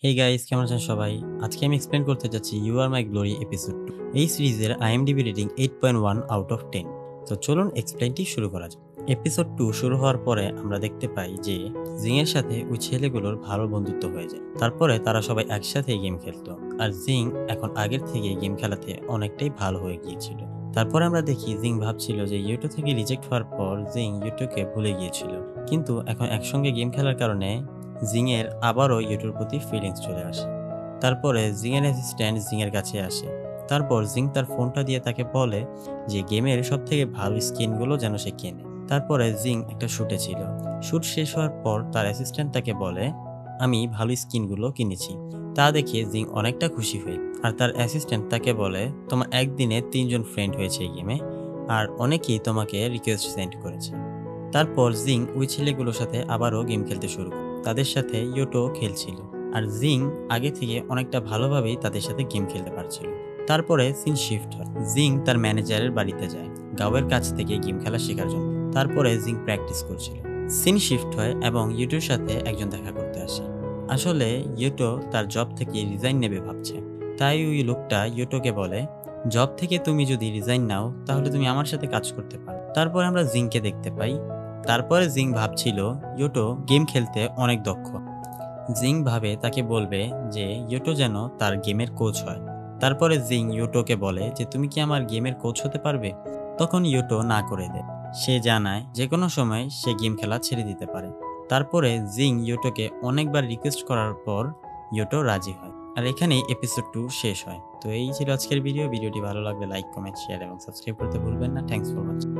Hey guys, কেমন আছেন সবাই? আজকে আমি এক্সপ্লেন করতে যাচ্ছি you are my glory episode 2। এই সিরিজের আইএমডিবি রেটিং 8.1 আউট অফ 10। তো চলুন এক্সপ্লেনটি শুরু করা যাক। এপিসোড 2 শুরু হওয়ার পরে আমরা দেখতে পাই যে জিং এর সাথে ওই ছেলেগুলোর ভালো বন্ধুত্ব হয়ে যায়। তারপরে তারা সবাই একসাথে গেম খেলতো, আর জিং এখন আগের থেকে গেম খেলাতে অনেকটাই ভালো হয়ে গিয়েছিল। তারপরে আমরা দেখি জিং ভাবছিল যে ইউটো থেকে রিজেক্ট হওয়ার পর জিং ইউটোকে ভুলে গিয়েছিল, কিন্তু এখন একসঙ্গে গেম খেলার কারণে জিং এর আবারও ইউটোর প্রতি ফিলিংস চলে আসে। তারপরে জিং এর অ্যাসিস্ট্যান্ট জিং এর কাছে আসে। তারপর জিং তার ফোনটা দিয়ে তাকে বলে যে গেমের সব থেকে ভালো স্কিনগুলো যেন সে কেনে। তারপরে জিং একটা শুটে ছিল। শুট শেষ হওয়ার পর তার অ্যাসিস্ট্যান্ট তাকে বলে আমি ভালো স্কিনগুলো কিনেছি। তা দেখে জিং অনেকটা খুশি হয়ে, আর তার অ্যাসিস্ট্যান্ট তাকে বলে তোমার একদিনে 3জন ফ্রেন্ড হয়েছে এই গেমে, আর অনেকেই তোমাকে রিকোয়েস্ট সেন্ড করেছে। তারপর জিং ওই ছেলেগুলোর সাথে আবারও গেম খেলতে শুরু করে। তাদের সাথে ইয়োটো খেলছিল, আর জিং আগে থেকে অনেকটা ভালোভাবেই তাদের সাথে গেম খেলতে পারছিল। তারপরে সিন শিফট হয়। জিং তার ম্যানেজারের বাড়িতে যায় গাওয়ের কাছ থেকে গেম খেলা শেখার জন্য। তারপরে জিং প্র্যাকটিস করছিল। সিন শিফট হয় এবং ইয়োটোর সাথে একজন দেখা করতে আসে। আসলে ইয়োটো তার জব থেকে রিজাইন নেবে ভাবছে, তাই ওই লোকটা ইয়োটোকে বলে জব থেকে তুমি যদি রিজাইন নাও তাহলে তুমি আমার সাথে কাজ করতে পারো। তারপর আমরা জিংকে দেখতে পাই। তারপরে জিং ভাবছিল ইয়োটো গেম খেলতে অনেক দক্ষ। জিং ভাবে তাকে বলবে যে ইয়োটো যেন তার গেমের কোচ হয়। তারপরে জিং ইয়োটোকে বলে যে তুমি কি আমার গেমের কোচ হতে পারবে? তখন ইয়োটো না করে দেয়। সে জানায় যে কোনো সময় সে গেম খেলা ছেড়ে দিতে পারে। তারপরে জিং ইয়োটোকে অনেকবার রিকোয়েস্ট করার পর ইয়োটো রাজি হয়। আর এখানেই এপিসোড 2 শেষ হয়। তো এই ছিল আজকের ভিডিওটি ভালো লাগলে লাইক, কমেন্ট, শেয়ার এবং সাবস্ক্রাইব করতে ভুলবেন না। Thanks for watching.